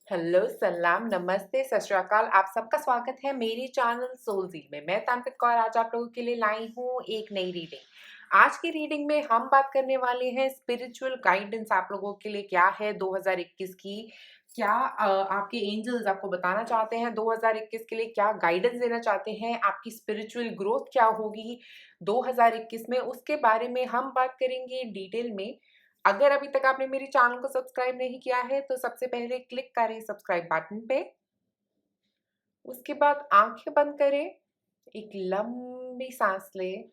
Hello, सलाम, नमस्ते, सत श्री अकाल। आप सबका स्वागत है मेरे चैनल सोलज़ी में। मैं तांत्रिक कौर आज आप लोगों के लिए लाई हूँ एक नई रीडिंग। आज की रीडिंग में हम बात करने वाले हैं स्पिरिचुअल गाइडेंस आप लोगों के लिए क्या है 2021 की। क्या आपके एंजल्स आपको बताना चाहते हैं 2021 के लिए, क्या गाइडेंस देना चाहते हैं, आपकी स्पिरिचुअल ग्रोथ क्या होगी 2021 में, उसके बारे में हम बात करेंगे डिटेल में। अगर अभी तक आपने मेरे चैनल को सब्सक्राइब नहीं किया है तो सबसे पहले क्लिक करें सब्सक्राइब बटन पे। उसके बाद आंखें बंद करें, एक लंबी सांस लें,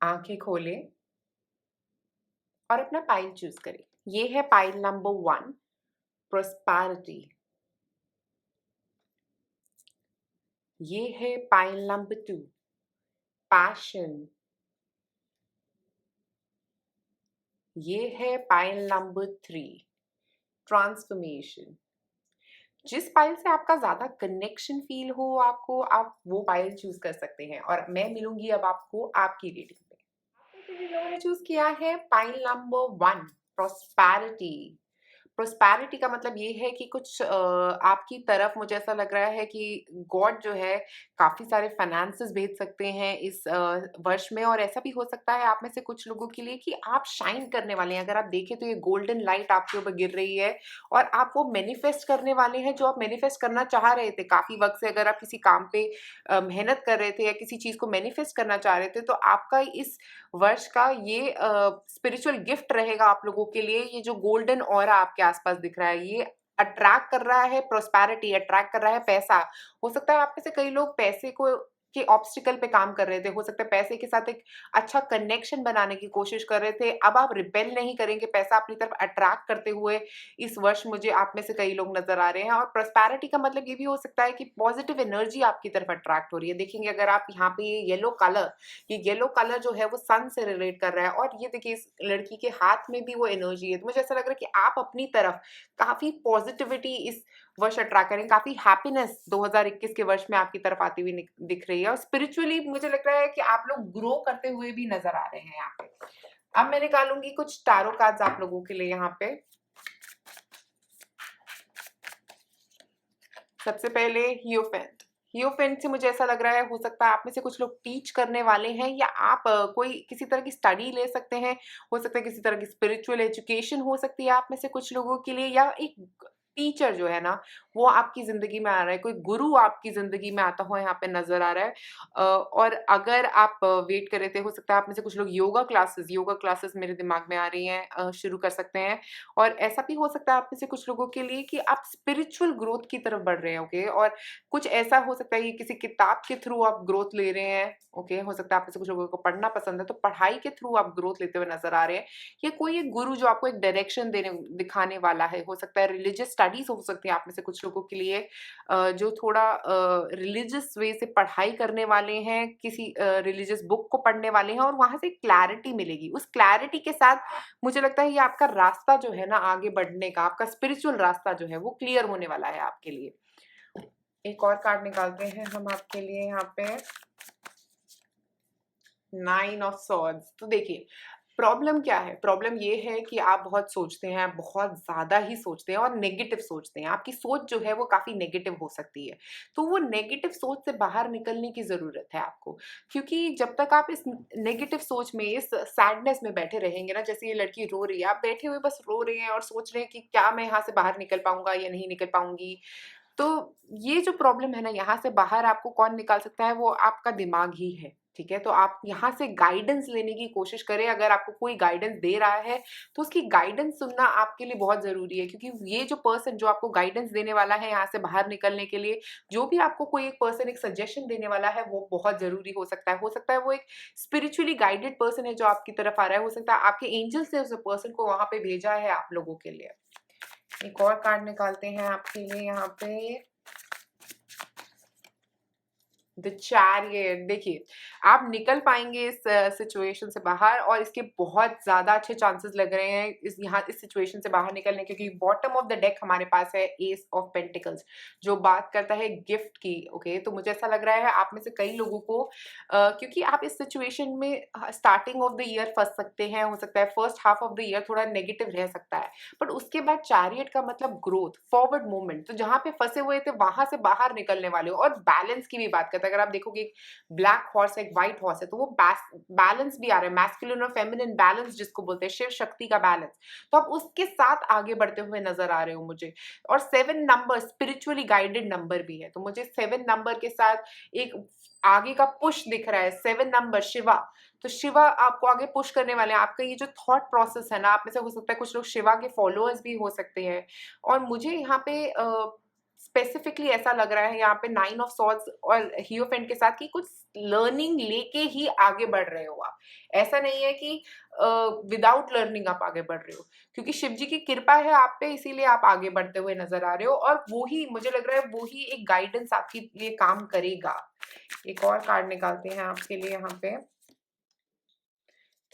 आंखें खोलें और अपना पाइल चूज करें। ये है पाइल नंबर 1, प्रोस्पेरिटी। ये है पाइल नंबर 2, पैशन। ये है पाइल नंबर 3, ट्रांसफॉर्मेशन। जिस पाइल से आपका ज़्यादा कनेक्शन फ़ील हो आपको, आप वो पाइल चूज़ कर सकते हैं और मैं मिलूँगी अब आपको आपकी रीडिंग में। आप में से जिन लोगों ने चूज़ किया है पाइल नंबर 1, प्रॉस्पेरिटी। प्रॉस्पेरिटी का मतलब ये है कि कुछ आपकी तरफ मुझे ऐसा लग रहा है कि गॉड जो है काफ़ी सारे फाइनेंसेस भेज सकते हैं इस वर्ष में, और ऐसा भी हो सकता है आप में से कुछ लोगों के लिए कि आप शाइन करने वाले हैं। अगर आप देखें तो ये गोल्डन लाइट आपके ऊपर गिर रही है और आप वो मैनिफेस्ट करने वाले हैं जो आप मैनिफेस्ट करना चाह रहे थे काफ़ी वक़्त से। अगर आप किसी काम पे मेहनत कर रहे थे या किसी चीज़ को मैनिफेस्ट करना चाह रहे थे, तो आपका इस वर्ष का ये स्पिरिचुअल गिफ्ट रहेगा आप लोगों के लिए। ये जो गोल्डन ऑरा आपके आसपास दिख रहा है, ये अट्रैक्ट कर रहा है प्रॉस्पेरिटी, अट्रैक्ट कर रहा है पैसा। हो सकता है आप में से कई लोग पैसे को के ऑब्स्टिकल पे काम कर रहे थे। हो सकता है पैसे के साथ एक अच्छा कनेक्शन बनाने की कोशिश कर रहे थे। अब आप रिपेल नहीं करेंगे, पैसा अपनी तरफ अट्रैक्ट करते हुए इस वर्ष मुझे आप में से कई लोग नज़र आ रहे हैं। और प्रॉस्पेरिटी का मतलब ये भी हो सकता है कि पॉजिटिव एनर्जी आपकी तरफ अट्रैक्ट हो रही है। देखेंगे अगर आप यहाँ पे ये येलो कलर जो है वो सन से रिलेट कर रहा है, और ये देखिए इस लड़की के हाथ में भी वो एनर्जी है। तो मुझे ऐसा लग रहा है कि आप अपनी तरफ काफ़ी पॉजिटिविटी इस वर्ष अट्रैक्ट करें, काफ़ी हैप्पीनेस 2021 के वर्ष में आपकी तरफ आती हुई दिख रही है। और स्पिरिचुअली मुझे लग रहा है कि आप लोग ग्रो करते हुए भी नज़र आ रहे हैं यहाँ पे। अब मैं निकालूँगी कुछ टैरो कार्ड्स आप लोगों के लिए यहाँ पे। सबसे पहले हियोफेंट। हियोफेंट से मुझे ऐसा लग रहा है हो सकता है आप में से कुछ लोग टीच करने वाले हैं, या आप कोई किसी तरह की स्टडी ले सकते हैं। हो सकता है किसी तरह की स्पिरिचुअल एजुकेशन हो सकती है आप में से कुछ लोगों के लिए, या एक टीचर जो है ना वो आपकी ज़िंदगी में आ रहा है, कोई गुरु आपकी ज़िंदगी में आता हुआ यहाँ पे नज़र आ रहा है। और अगर आप वेट कर रहे थे, हो सकता है आप में से कुछ लोग योगा क्लासेस मेरे दिमाग में आ रही हैं, शुरू कर सकते हैं। और ऐसा भी हो सकता है आप में से कुछ लोगों के लिए कि आप स्पिरिचुअल ग्रोथ की तरफ बढ़ रहे हैं, ओके। और कुछ ऐसा हो सकता है कि किसी किताब के थ्रू आप ग्रोथ ले रहे हैं, ओके। हो सकता है आप में से कुछ लोगों को पढ़ना पसंद है, तो पढ़ाई के थ्रू आप ग्रोथ लेते हुए नज़र आ रहे हैं। या कोई एक गुरु जो आपको एक डायरेक्शन देने दिखाने वाला है। हो सकता है रिलिजियस स्टडीज़ हो सकती है आप में से कुछ लोगों के लिए, जो थोड़ा रिलिजियस वे से पढ़ाई करने वाले हैं, किसी रिलिजियस बुक को पढ़ने वाले हैं, और वहाँ से क्लैरिटी मिलेगी। उस क्लैरिटी के साथ मुझे लगता है ये आपका रास्ता जो है ना आगे बढ़ने का, आपका स्पिरिचुअल रास्ता जो है वो क्लियर होने वाला है आपके लिए। एक और कार्ड निकालते हैं हम आपके लिए यहाँ पे, 9 ऑफ सॉर्ड्स। तो देखिए प्रॉब्लम क्या है? प्रॉब्लम ये है कि आप बहुत सोचते हैं, आप बहुत ज़्यादा ही सोचते हैं और नेगेटिव सोचते हैं। आपकी सोच जो है वो काफ़ी नेगेटिव हो सकती है। तो वो नेगेटिव सोच से बाहर निकलने की ज़रूरत है आपको। क्योंकि जब तक आप इस नेगेटिव सोच में, इस सैडनेस में बैठे रहेंगे ना, जैसे ये लड़की रो रही है, आप बैठे हुए बस रो रहे हैं और सोच रहे हैं कि क्या मैं यहाँ से बाहर निकल पाऊँगा या नहीं निकल पाऊँगी। तो ये जो प्रॉब्लम है ना, यहाँ से बाहर आपको कौन निकाल सकता है? वो आपका दिमाग ही है, ठीक है? तो आप यहाँ से गाइडेंस लेने की कोशिश करें। अगर आपको कोई गाइडेंस दे रहा है, तो उसकी गाइडेंस सुनना आपके लिए बहुत ज़रूरी है, क्योंकि ये जो पर्सन जो आपको गाइडेंस देने वाला है यहाँ से बाहर निकलने के लिए, जो भी आपको कोई एक पर्सन एक सजेशन देने वाला है, वो बहुत ज़रूरी हो सकता है। हो सकता है वो एक स्पिरिचुअली गाइडेड पर्सन है जो आपकी तरफ आ रहा है। हो सकता है आपके एंजल्स ने उस पर्सन को वहाँ पे भेजा है आप लोगों के लिए। एक और कार्ड निकालते हैं आपके लिए यहाँ पे, द चैरियट, देखिए आप निकल पाएंगे इस सिचुएशन से बाहर, और इसके बहुत ज्यादा अच्छे चांसेस लग रहे हैं इस सिचुएशन से बाहर निकलने, क्योंकि बॉटम ऑफ द डेक हमारे पास है एस ऑफ पेंटिकल्स, जो बात करता है गिफ्ट की। ओके, तो मुझे ऐसा लग रहा है आप में से कई लोगों को क्योंकि आप इस सिचुएशन में स्टार्टिंग ऑफ द ईयर फंस सकते हैं, हो सकता है first half of the year थोड़ा नेगेटिव रह सकता है, बट उसके बाद चैरियट का मतलब ग्रोथ, फॉरवर्ड मूवमेंट, तो जहां पे फंसे हुए थे वहां से बाहर निकलने वाले हो। और बैलेंस की भी बात करते हैं, अगर आप देखोगे एक ब्लैक हॉर्स है, एक व्हाइट हॉर्स है, तो वो बैलेंस भी आ रहा है, मैस्कुलिन और फेमिनिन बैलेंस जिसको बोलते हैं, शिव शक्ति का बैलेंस, तो आप उसके साथ आगे बढ़ते हुए नजर आ रहे हो मुझे। और 7 नंबर स्पिरिचुअली गाइडेड नंबर भी है, तो मुझे 7 नंबर के साथ एक आगे का पुश दिख रहा है। 7 नंबर शिवा, तो शिवा आपको आगे पुश करने वाले हैं। आपका ये जो थॉट प्रोसेस है ना, आप में से हो सकता है कुछ लोग शिवा के फॉलोअर्स भी हो सकते हैं। और मुझे यहाँ पे स्पेसिफिकली ऐसा लग रहा है यहाँ पे 9 ऑफ सॉर्ड्स और हियोफेंट के साथ कि कुछ लर्निंग लेके ही आगे बढ़ रहे हो आप। ऐसा नहीं है कि विदाउट लर्निंग आप आगे बढ़ रहे हो, क्योंकि शिव जी की कृपा है आप पे, इसीलिए आप आगे बढ़ते हुए नजर आ रहे हो, और वो ही मुझे लग रहा है वो ही एक गाइडेंस आपके लिए काम करेगा। एक और कार्ड निकालते हैं आपके लिए यहाँ पे,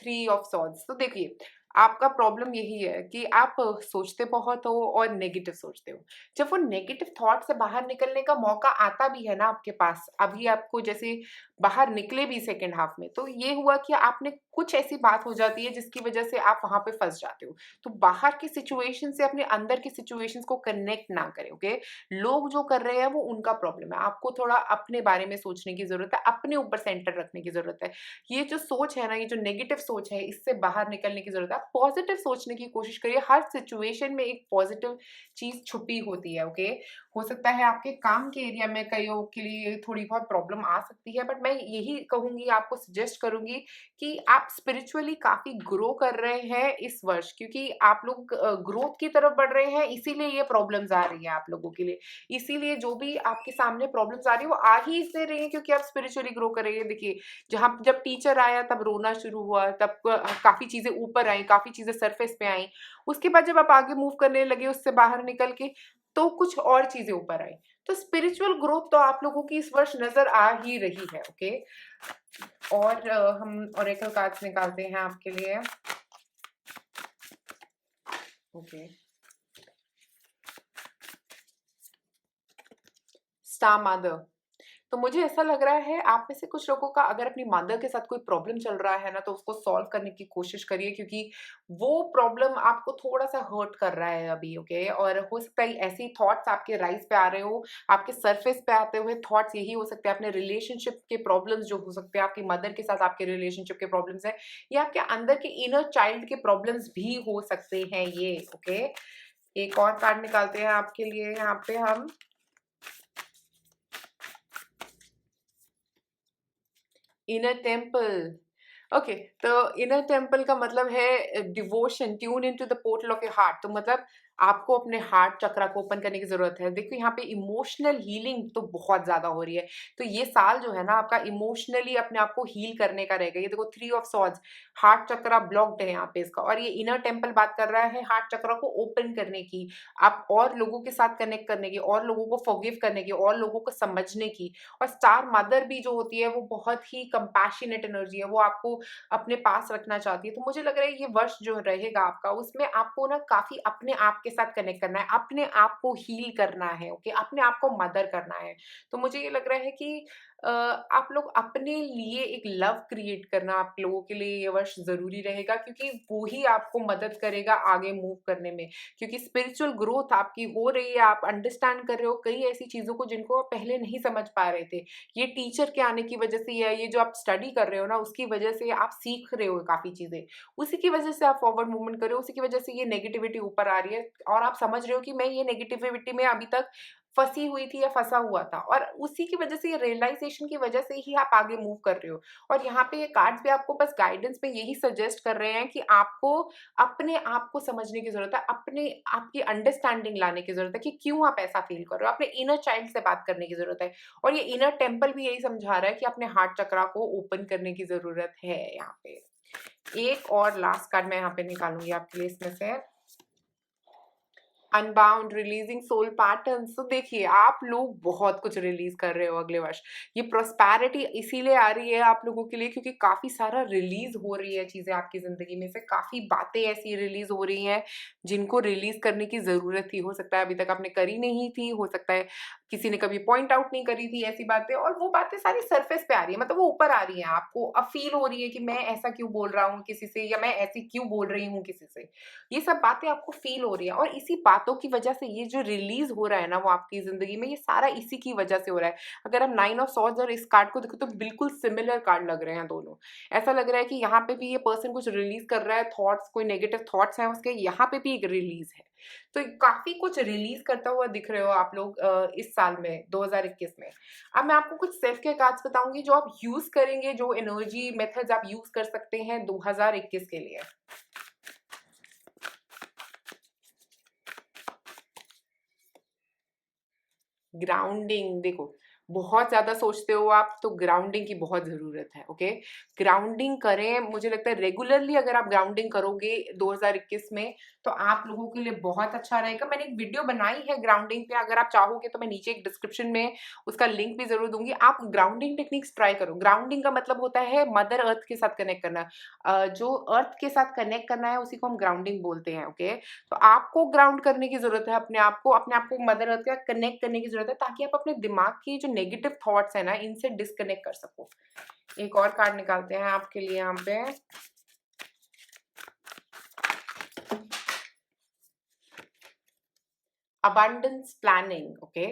3 ऑफ सॉर्ड्स। तो देखिए आपका प्रॉब्लम यही है कि आप सोचते बहुत हो और नेगेटिव सोचते हो। जब वो नेगेटिव थॉट से बाहर निकलने का मौका आता भी है ना आपके पास, अभी आपको जैसे बाहर निकले भी सेकंड हाफ में, तो ये हुआ कि आपने कुछ ऐसी बात हो जाती है जिसकी वजह से आप वहां पे फंस जाते हो। तो बाहर की सिचुएशन से अपने अंदर की सिचुएशंस को कनेक्ट ना करें। ओके, लोग जो कर रहे हैं वो उनका प्रॉब्लम है, आपको थोड़ा अपने बारे में सोचने की जरूरत है, अपने ऊपर सेंटर रखने की जरूरत है। ये जो सोच है ना, ये जो नेगेटिव सोच है, इससे बाहर निकलने की जरूरत है। आप पॉजिटिव सोचने की कोशिश करिए, हर सिचुएशन में एक पॉजिटिव चीज छुपी होती है। ओके, हो सकता है आपके काम के एरिया में कईयों के लिए थोड़ी बहुत प्रॉब्लम आ सकती है, बट मैं यही कहूंगी, आपको सजेस्ट करूंगी कि आप स्पिरिचुअली काफी ग्रो कर रहे हैं इस वर्ष, क्योंकि आप लोग ग्रोथ की तरफ बढ़ रहे हैं, इसीलिए ये प्रॉब्लम्स आ रही है आप लोगों के लिए। इसीलिए जो भी आपके सामने प्रॉब्लम्स आ रही है वो आ ही इसलिए रही है क्योंकि आप स्पिरिचुअली ग्रो कर रहे हैं। देखिए जहाँ जब टीचर आया तब रोना शुरू हुआ, तब काफी चीजें ऊपर आई, काफी चीजें सरफेस पे आई। उसके बाद जब आप आगे मूव करने लगे उससे बाहर निकल के, तो कुछ और चीजें ऊपर आई। तो स्पिरिचुअल ग्रोथ तो आप लोगों की इस वर्ष नजर आ ही रही है। ओके, और हम ओरेकल कार्ड्स निकालते हैं आपके लिए। ओके, स्टार मदर, तो मुझे ऐसा लग रहा है आप में से कुछ लोगों का अगर अपनी मदर के साथ कोई प्रॉब्लम चल रहा है ना, तो उसको सॉल्व करने की कोशिश करिए, क्योंकि वो प्रॉब्लम आपको थोड़ा सा हर्ट कर रहा है अभी। ओके, और हो सकता है ऐसे थॉट्स आपके राइज पे आ रहे हो, आपके सरफेस पे आते हुए थॉट्स यही हो सकते हैं, अपने रिलेशनशिप के प्रॉब्लम्स जो हो सकते हैं, आपकी मदर के साथ आपके रिलेशनशिप के प्रॉब्लम्स है, या आपके अंदर के इनर चाइल्ड के प्रॉब्लम्स भी हो सकते हैं ये। ओके, एक और कार्ड निकालते हैं आपके लिए यहाँ पे हम, इनर टेम्पल। ओके, तो इनर टेम्पल का मतलब है devotion, tune into the portal of your heart. तो मतलब आपको अपने हार्ट चक्रा को ओपन करने की जरूरत है। देखो यहाँ पे इमोशनल हीलिंग तो बहुत ज्यादा हो रही है, तो ये साल जो है ना आपका इमोशनली अपने आप को हील करने का रहेगा। ये देखो 3 of swords, heart chakra blocked है यहाँ पे इसका, और ये इनर टेम्पल बात कर रहा है हार्ट चक्रा को ओपन करने की, आप और लोगों के साथ कनेक्ट करने की, और लोगों को फॉरगिव करने की, और लोगों को समझने की। और स्टार मदर भी जो होती है वो बहुत ही कंपैशनेट एनर्जी है, वो आपको अपने पास रखना चाहती है। तो मुझे लग रहा है ये वर्ष जो रहेगा आपका, उसमें आपको ना काफी अपने आप के साथ कनेक्ट करना है, अपने आप को हील करना है। ओके, अपने आप को मदर करना है। तो मुझे ये लग रहा है कि आप लोग अपने लिए एक लव क्रिएट करना आप लोगों के लिए ये वर्ष जरूरी रहेगा, क्योंकि वो ही आपको मदद करेगा आगे मूव करने में। क्योंकि स्पिरिचुअल ग्रोथ आपकी हो रही है, आप अंडरस्टैंड कर रहे हो कई ऐसी चीजों को जिनको आप पहले नहीं समझ पा रहे थे। ये टीचर के आने की वजह से, या ये जो आप स्टडी कर रहे हो ना उसकी वजह से आप सीख रहे हो काफी चीजें, उसी की वजह से आप फॉरवर्ड मूवमेंट कर रहे हो, उसी की वजह से ये नेगेटिविटी ऊपर आ रही है, और आप समझ रहे हो कि मैं ये नेगेटिविटी में अभी तक फंसी हुई थी या फंसा हुआ था, और उसी की वजह से, ये रियलाइजेशन की वजह से ही आप आगे मूव कर रहे हो। और यहाँ पे ये कार्ड्स भी आपको बस गाइडेंस में यही सजेस्ट कर रहे हैं कि आपको अपने आप को समझने की जरूरत है, अपने आपकी अंडरस्टैंडिंग लाने की जरूरत है कि क्यों आप ऐसा फील कर रहे हो, अपने इनर चाइल्ड से बात करने की जरूरत है। और ये इनर टेम्पल भी यही समझा रहा है कि अपने हार्ट चक्रा को ओपन करने की जरूरत है यहाँ पे। एक और लास्ट कार्ड मैं यहाँ पे निकालूंगी आपके लिए इसमें से, अनबाउंड, रिलीजिंग सोल पैटर्न्स। तो देखिए आप लोग बहुत कुछ रिलीज कर रहे हो अगले वर्ष। ये प्रोस्पैरिटी इसीलिए आ रही है आप लोगों के लिए क्योंकि काफी सारा रिलीज हो रही है चीजें आपकी जिंदगी में से, काफी बातें ऐसी रिलीज हो रही हैं जिनको रिलीज करने की जरूरत थी। हो सकता है अभी तक आपने करी नहीं थी, हो सकता है किसी ने कभी पॉइंट आउट नहीं करी थी ऐसी बातें, और वो बातें सारी सरफेस पे आ रही है, मतलब वो ऊपर आ रही है। आपको अब फील हो रही है कि मैं ऐसा क्यों बोल रहा हूँ किसी से, या मैं ऐसी क्यों बोल रही हूँ किसी से। ये सब बातें आपको फील हो रही है, और इसी बातों की वजह से ये जो रिलीज हो रहा है ना वो आपकी जिंदगी में, ये सारा इसी की वजह से हो रहा है। अगर हम 9 ऑफ सॉर्ड्स और इस कार्ड को देखो तो बिल्कुल सिमिलर कार्ड लग रहे हैं दोनों। ऐसा लग रहा है कि यहाँ पे भी ये पर्सन कुछ रिलीज कर रहा है, थॉट्स, कोई नेगेटिव थॉट्स हैं उसके, यहाँ पे भी एक रिलीज है। तो काफी कुछ रिलीज करता हुआ दिख रहे हो आप लोग इस साल में 2021 में। अब मैं आपको कुछ सेल्फ केयर कार्ड्स बताऊंगी जो आप यूज करेंगे, जो एनर्जी मेथड्स आप यूज कर सकते हैं 2021 के लिए। ग्राउंडिंग, देखो बहुत ज्यादा सोचते हो आप तो ग्राउंडिंग की बहुत जरूरत है। ओके, ग्राउंडिंग करें, मुझे लगता है रेगुलरली अगर आप ग्राउंडिंग करोगे 2021 में तो आप लोगों के लिए बहुत अच्छा रहेगा। मैंने एक वीडियो बनाई है ग्राउंडिंग पे, अगर आप चाहोगे तो मैं नीचे एक डिस्क्रिप्शन में उसका लिंक भी जरूर दूंगी। आप ग्राउंडिंग टेक्निक्स ट्राई करो। ग्राउंडिंग का मतलब होता है मदर अर्थ के साथ कनेक्ट करना। जो अर्थ के साथ कनेक्ट करना है उसी को हम ग्राउंडिंग बोलते हैं। ओके, तो आपको ग्राउंड करने की जरूरत है अपने आप को मदर अर्थ का कनेक्ट करने की जरूरत है, ताकि आप अपने दिमाग की जो नेगेटिव थॉट्स है ना इनसे डिस्कनेक्ट कर सको। एक और कार्ड निकालते हैं आपके लिए यहाँ पे। Abundance planning. ओके,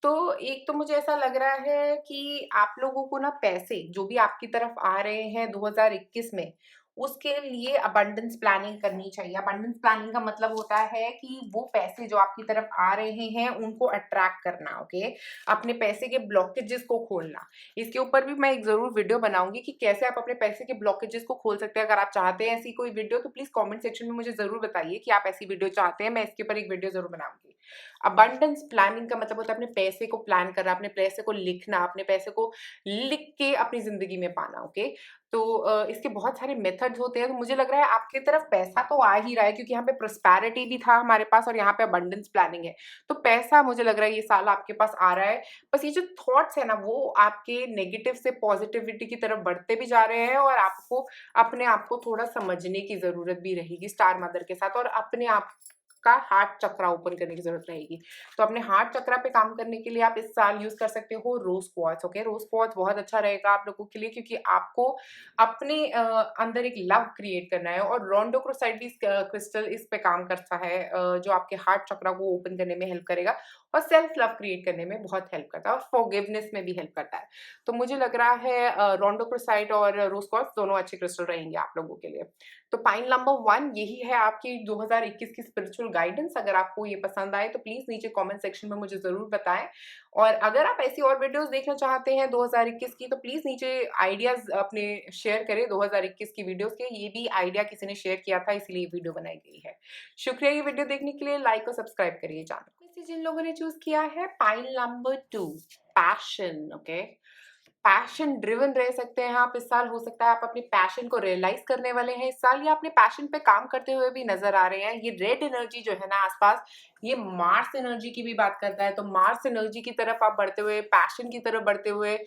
तो एक तो मुझे ऐसा लग रहा है कि आप लोगों को ना पैसे जो भी आपकी तरफ आ रहे हैं 2021 में, उसके लिए अबंडेंस प्लानिंग करनी चाहिए। अबंडेंस प्लानिंग का मतलब होता है कि वो पैसे जो आपकी तरफ आ रहे हैं उनको अट्रैक्ट करना। ओके, अपने पैसे के ब्लॉकेजेस को खोलना। इसके ऊपर भी मैं एक जरूर वीडियो बनाऊंगी कि कैसे आप अपने पैसे के ब्लॉकेजेस को खोल सकते हैं। अगर आप चाहते हैं ऐसी कोई वीडियो तो प्लीज कमेंट सेक्शन में मुझे जरूर बताइए कि आप ऐसी वीडियो चाहते हैं, मैं इसके ऊपर एक वीडियो जरूर बनाऊंगी। अबंडेंस प्लानिंग का मतलब होता है अपने पैसे को प्लान करना, अपने पैसे को लिखना, अपने पैसे को लिख के अपनी जिंदगी में पाना। ओके, तो इसके बहुत सारे मेथड्स होते हैं। तो मुझे लग रहा है आपकी तरफ पैसा तो आ ही रहा है क्योंकि यहाँ पे प्रोस्पैरिटी भी था हमारे पास और यहाँ पे अबंडेंस प्लानिंग है। तो पैसा मुझे लग रहा है ये साल आपके पास आ रहा है। बस ये जो थॉट्स है ना वो आपके नेगेटिव से पॉजिटिविटी की तरफ बढ़ते भी जा रहे हैं, और आपको अपने आप को थोड़ा समझने की जरूरत भी रहेगी स्टार मदर के साथ, और अपने आप का हार्ट चक्रा ओपन करने की जरूरत रहेगी। तो अपने हार्ट चक्रा पे काम करने के लिए आप इस साल यूज कर सकते हो रोज क्वार्ट्ज। ओके, रोज क्वार्ट्ज बहुत अच्छा रहेगा आप लोगों के लिए क्योंकि आपको अपने अंदर एक लव क्रिएट करना है, और रोंडोक्रोसाइटिस क्रिस्टल इस पे काम करता है जो आपके हार्ट चक्रा को ओपन करने में हेल्प करेगा और सेल्फ लव क्रिएट करने में बहुत हेल्प करता है, और फॉरगिवनेस में भी हेल्प करता है। तो मुझे लग रहा है रोंडोक्रोसाइट और रोज क्वार्ट्ज दोनों अच्छे क्रिस्टल रहेंगे आप लोगों के लिए। तो पॉइंट नंबर 1 यही है आपकी 2021 की स्पिरिचुअल गाइडेंस। अगर आपको ये पसंद आए तो प्लीज नीचे कमेंट सेक्शन में मुझे जरूर बताएं, और अगर आप ऐसी और वीडियोस देखना चाहते हैं 2021 की तो प्लीज नीचे आइडियाज अपने शेयर करें 2021 की वीडियोस के। ये भी आइडिया किसी ने शेयर किया था इसलिए ये वीडियो बनाई गई है। शुक्रिया ये वीडियो देखने के लिए, लाइक और सब्सक्राइब करिए। जानो जिन लोगों ने चूज किया है pile number 2, passion. Okay, passion driven रह सकते हैं आप इस साल। हो सकता है आप अपने पैशन को रियलाइज करने वाले हैं इस साल, या अपने पैशन पे काम करते हुए भी नजर आ रहे हैं। ये रेड एनर्जी जो है ना आसपास, ये मार्स एनर्जी की भी बात करता है। तो मार्स एनर्जी की तरफ आप बढ़ते हुए, पैशन की तरफ बढ़ते हुए,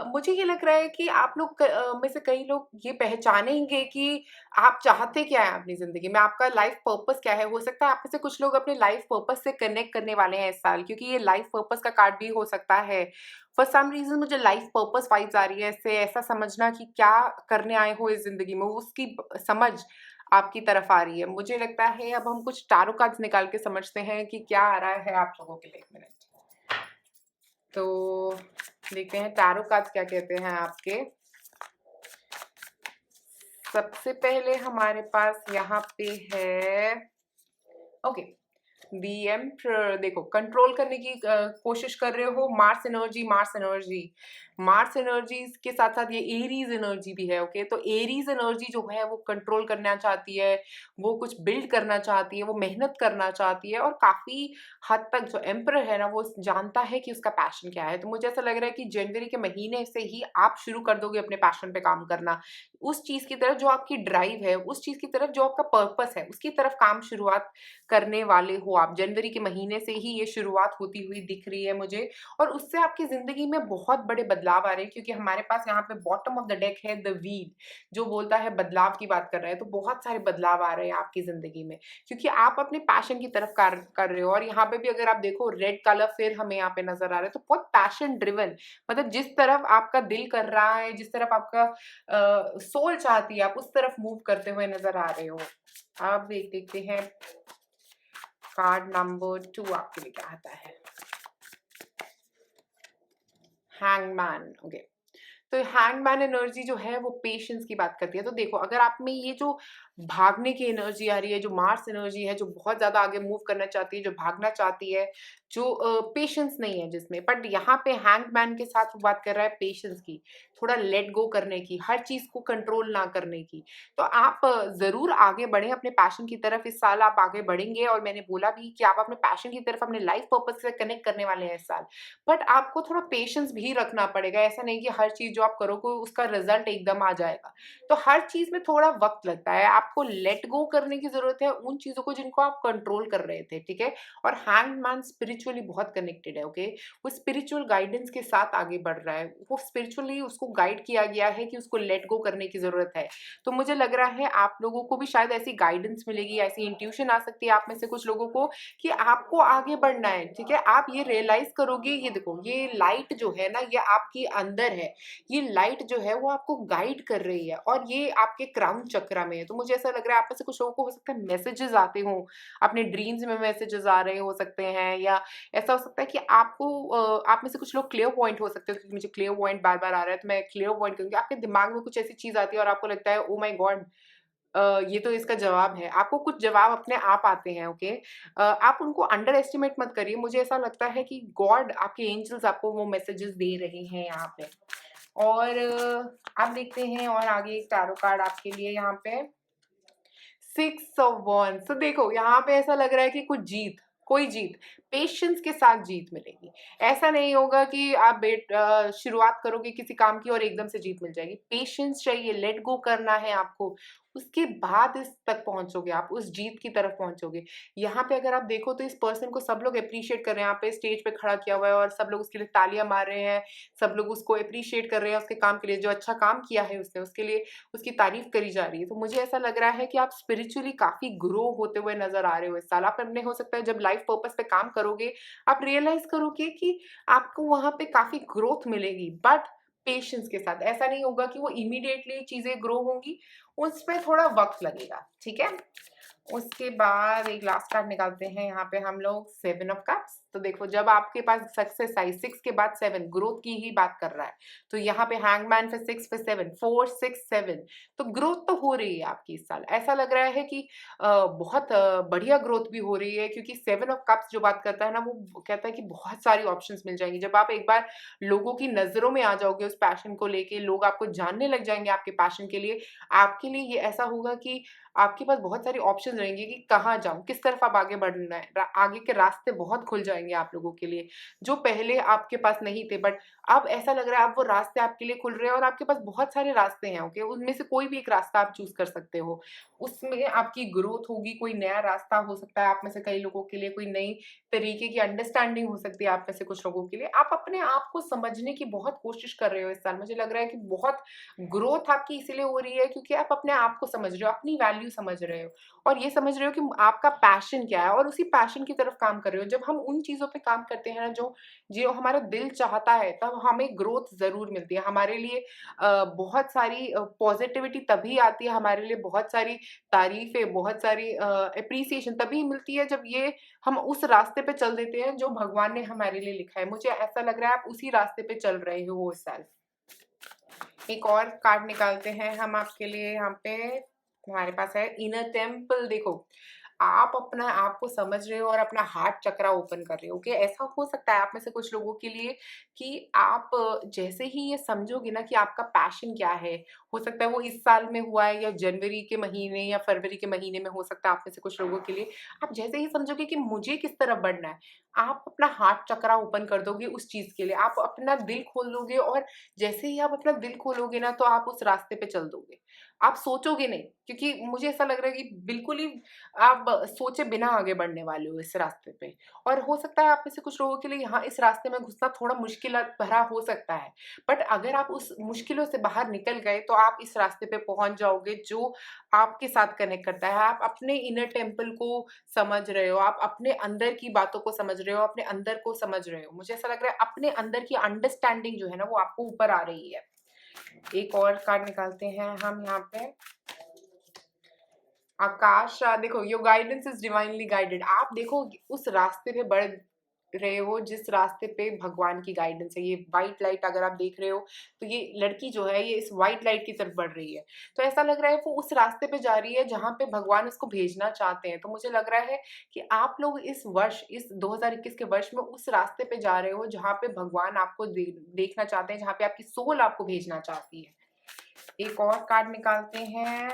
मुझे ये लग रहा है कि आप लोग में से कई लोग ये पहचानेंगे कि आप चाहते क्या है अपनी जिंदगी में, आपका लाइफ पर्पस क्या है। हो सकता है आप में से कुछ लोग अपने लाइफ पर्पस से कनेक्ट करने वाले हैं इस साल, क्योंकि ये लाइफ पर्पस का कार्ड भी हो सकता है। फॉर सम रीजन मुझे लाइफ पर्पस वाइब्स आ रही है इससे। ऐसा समझना कि क्या करने आए हो इस जिंदगी में, उसकी समझ आपकी तरफ आ रही है। मुझे लगता है अब हम कुछ टारो कार्ड्स निकाल के समझते हैं कि क्या आ रहा है आप लोगों के लिए। 1 मिनट, तो देखते हैं टैरो कार्ड्स क्या कहते हैं आपके। सबसे पहले हमारे पास यहाँ पे है ओके दी एम्परर। देखो कंट्रोल करने की कोशिश कर रहे हो, Mars energy, Mars energy, Mars energy के साथ साथ ये एरीज एनर्जी भी है। ओके, तो एरीज एनर्जी जो है वो कंट्रोल करना चाहती है, वो कुछ बिल्ड करना चाहती है, वो मेहनत करना चाहती है, और काफी हद तक जो एम्परर है ना वो जानता है कि उसका पैशन क्या है। तो मुझे ऐसा लग रहा है कि जनवरी के महीने से ही आप शुरू कर दोगे अपने पैशन पे काम करना, उस चीज की तरफ जो आपकी ड्राइव है, उस चीज की तरफ जो आपका पर्पस है, उसकी तरफ काम शुरुआत करने वाले हो हो आप, जनवरी के महीने से ही ये शुरुआत होती हुई दिख रही है मुझे और उससे आपकी ज़िंदगी में बहुत बड़े बदलाव आ रहे हैं क्योंकि हमारे पास यहाँ पे बॉटम ऑफ द डेक है द व्हील, जो बोलता है बदलाव की बात कर रहा है, तो बहुत सारे बदलाव आ रहे हैं आपकी ज़िंदगी में क्योंकि आप अपने पैशन की तरफ कार्य कर रहे हो और यहाँ पे भी अगर आप देखो रेड कलर फिर हमें यहाँ पे नज़र आ रहा है, तो बहुत पैशन ड्रिवन, मतलब जिस तरफ आपका दिल कर रहा है, जिस तरफ आपका सोल चाहती है, आप उस तरफ मूव करते हुए नज़र आ रहे हो। अब देख देखते हैं कार्ड नंबर 2 आपके लिए क्या आता है। Hangman, okay. तो हैंगमैन एनर्जी जो है वो पेशेंस की बात करती है। तो देखो अगर आप में ये जो भागने की एनर्जी आ रही है, जो मार्स एनर्जी है, जो बहुत ज़्यादा आगे मूव करना चाहती है, जो भागना चाहती है, जो पेशेंस नहीं है जिसमें, बट यहाँ पे हैंगमैन के साथ वो बात कर रहा है पेशेंस की, थोड़ा लेट गो करने की, हर चीज़ को कंट्रोल ना करने की। तो आप ज़रूर आगे बढ़ें अपने पैशन की तरफ, इस साल आप आगे बढ़ेंगे और मैंने बोला भी कि आप अपने पैशन की तरफ अपने लाइफ पर्पस से कनेक्ट करने वाले हैं इस साल। बट आपको थोड़ा पेशेंस भी रखना पड़ेगा, ऐसा नहीं कि हर चीज़ जो आप करोगे उसका रिजल्ट एकदम आ जाएगा। तो हर चीज़ में थोड़ा वक़्त लगता है, आपको लेट गो करने की ज़रूरत है उन चीज़ों को जिनको आप कंट्रोल कर रहे थे, ठीक है? और हैंगमैन स्पिरिचुअली बहुत कनेक्टेड है, ओके? वो स्पिरिचुअल गाइडेंस के साथ आगे बढ़ रहा है, वो स्पिरिचुअली उसको गाइड किया गया है कि उसको लेट गो करने की ज़रूरत है। तो मुझे लग रहा है आप लोगों को भी शायद ऐसी गाइडेंस मिलेगी, ऐसी इंट्यूशन आ सकती है आप में से कुछ लोगों को कि आपको आगे बढ़ना है, ठीक है? आप ये रियलाइज़ करोगे, ये देखो ये लाइट जो है ना ये आपके अंदर है, ये लाइट जो है वो आपको गाइड कर रही है और ये आपके क्राउन चक्रा में है। तो मुझे ऐसा लग रहा है आप में से कुछ लोगों को हो सकता है मैसेजेस आते हों, अपने ड्रीम्स में मैसेजेस आ रहे हो सकते हैं या ऐसा हो सकता है कि आपको आप में से कुछ लोग क्लेयरवॉयंट हो सकते हो क्योंकि मुझे क्लेयरवॉयंट बार-बार आ रहा है तो मैं क्लेयरवॉयंट कहूँगी। आपके दिमाग में कुछ ऐसी चीज़ आती है और आपको लगता है ओह माय गॉड, ये तो इसका जवाब है। आपको कुछ जवाब अपने आप आते हैं, ओके? आप उनको अंडर एस्टिमेट मत करिए। मुझे ऐसा लगता है कि गॉड, आपके एंजल्स आपको वो मैसेजेस दे रहे हैं यहाँ पे। और आप देखते हैं और आगे एक टैरो कार्ड आपके लिए यहाँ पे 6 ऑफ वॉन्ड्स। तो देखो यहाँ पे ऐसा लग रहा है कि कुछ जीत, कोई जीत, पेशेंस के साथ जीत मिलेगी। ऐसा नहीं होगा कि आप शुरुआत करोगे किसी काम की और एकदम से जीत मिल जाएगी। पेशेंस चाहिए, लेट गो करना है आपको, उसके बाद इस तक पहुँचोगे आप, उस जीत की तरफ पहुँचोगे। यहाँ पे अगर आप देखो तो इस पर्सन को सब लोग एप्रिशिएट कर रहे हैं, यहाँ पे स्टेज पे खड़ा किया हुआ है और सब लोग उसके लिए तालियाँ मार रहे हैं, सब लोग उसको एप्रिशिएट कर रहे हैं उसके काम के लिए, जो अच्छा काम किया है उसने, उसके लिए उसकी तारीफ करी जा रही है। तो मुझे ऐसा लग रहा है कि आप स्पिरिचुअली काफ़ी ग्रो होते हुए नज़र आ रहे हो इस साल। आप अपने हो सकता है जब लाइफ पर्पस पे काम करोगे, आप रियलाइज़ करोगे कि आपको वहाँ पे काफ़ी ग्रोथ मिलेगी, बट पेशेंस के साथ। ऐसा नहीं होगा कि वो इमीडिएटली चीज़ें ग्रो होंगी, उसमें थोड़ा वक़्त लगेगा, ठीक है? उसके बाद एक लास्ट कार्ड निकालते हैं यहाँ पे हम लोग 7 ऑफ कप्स। तो देखो जब आपके पास सक्सेस आई 6 के बाद 7, ग्रोथ की ही बात कर रहा है। तो यहाँ पे हैंगमैन फिर 6 फिर 7, 4 6 7, तो ग्रोथ तो हो रही है आपकी इस साल। ऐसा लग रहा है कि बहुत बढ़िया ग्रोथ भी हो रही है क्योंकि 7 ऑफ कप्स जो बात करता है ना वो कहता है कि बहुत सारी ऑप्शंस मिल जाएँगी। जब आप एक बार लोगों की नज़रों में आ जाओगे उस पैशन को लेके, लोग आपको जानने लग जाएँगे आपके पैशन के लिए, आपके लिए ये ऐसा होगा कि आपके पास बहुत सारी ऑप्शंस रहेंगे कि कहाँ जाऊँ, किस तरफ आप आगे बढ़ना है। आगे के रास्ते बहुत खुल जाएँगे आप लोगों के लिए, जो पहले आपके पास नहीं थे, बट अब ऐसा लग रहा है अब वो रास्ते आपके लिए खुल रहे हैं और आपके पास बहुत सारे रास्ते हैं, ओके? उनमें से कोई भी एक रास्ता आप चूज़ कर सकते हो। उसमें आपकी ग्रोथ होगी, कोई नया रास्ता हो सकता है आप में से कई लोगों के लिए, कोई नई तरीके की अंडरस्टैंडिंग हो सकती है आप में से कुछ लोगों के लिए। आप अपने आप को समझने की बहुत कोशिश कर रहे हो इस साल। मुझे लग रहा है कि बहुत ग्रोथ आपकी इसीलिए हो रही है क्योंकि आप अपने आप को समझ रहे हो, अपनी वैल्यू समझ रहे हो और ये समझ रहे हो कि आपका पैशन क्या है और उसी पैशन की तरफ काम कर रहे हो। जब हम उन चीज़ों पे काम करते हैं ना जो जो हमारा दिल चाहता है, तब हमें ग्रोथ ज़रूर मिलती है। हमारे लिए बहुत सारी पॉज़िटिविटी तभी आती है, हमारे लिए बहुत सारी तारीफ़ें, बहुत सारी एप्रिसिएशन तभी मिलती है जब ये हम उस रास्ते पे चल देते हैं जो भगवान ने हमारे लिए लिखा है। मुझे ऐसा लग रहा है आप उसी रास्ते पे चल रहे हो इस साल। एक और कार्ड निकालते हैं हम आपके लिए यहाँ पे, हमारे पास है इनर टेम्पल। देखो आप अपना आप को समझ रहे हो और अपना हार्ट चक्रा ओपन कर रहे हो, ओके? ऐसा हो सकता है आप में से कुछ लोगों के लिए कि आप जैसे ही ये समझोगे ना कि आपका पैशन क्या है, हो सकता है वो इस साल में हुआ है या जनवरी के महीने या फरवरी के महीने में हो सकता है आप में से कुछ लोगों के लिए। आप जैसे ही समझोगे कि मुझे किस तरफ बढ़ना है, आप अपना हार्ट चक्रा ओपन कर दोगे उस चीज़ के लिए, आप अपना दिल खोल दोगे और जैसे ही आप अपना दिल खोलोगे ना, तो आप उस रास्ते पे चल दोगे। आप सोचोगे नहीं, क्योंकि मुझे ऐसा लग रहा है कि बिल्कुल ही आप सोचे बिना आगे बढ़ने वाले हो इस रास्ते पे। और हो सकता है आप में से कुछ लोगों के लिए यहाँ इस रास्ते में घुसना थोड़ा मुश्किलात भरा हो सकता है। बट अगर आप उस मुश्किलों से बाहर निकल गए, तो आप इस रास्ते पे पहुँच जाओगे जो आपके साथ कनेक्ट करता है। आप अपने इनर टेम्पल को समझ रहे हो, आप अपने अंदर की बातों को समझ रहे हो, अपने अंदर को समझ रहे हो। मुझे ऐसा लग रहा है अपने अंदर की अंडरस्टैंडिंग जो है ना, वो आपको ऊपर आ रही है। एक और कार्ड निकालते हैं हम यहाँ पे। आकाश, देखो your guidance is divinely guided. आप देखो उस रास्ते पे बढ़ रहे हो जिस रास्ते पे भगवान की गाइडेंस है। ये व्हाइट लाइट अगर आप देख रहे हो, तो ये लड़की जो है ये इस व्हाइट लाइट की तरफ बढ़ रही है। तो ऐसा लग रहा है वो उस रास्ते पे जा रही है जहाँ पे भगवान उसको भेजना चाहते हैं। तो मुझे लग रहा है कि आप लोग इस वर्ष, इस 2021 के वर्ष में उस रास्ते पे जा रहे हो जहाँ पे भगवान आपको देखना चाहते हैं, जहाँ पे आपकी सोल आपको भेजना चाहती है। एक और कार्ड निकालते हैं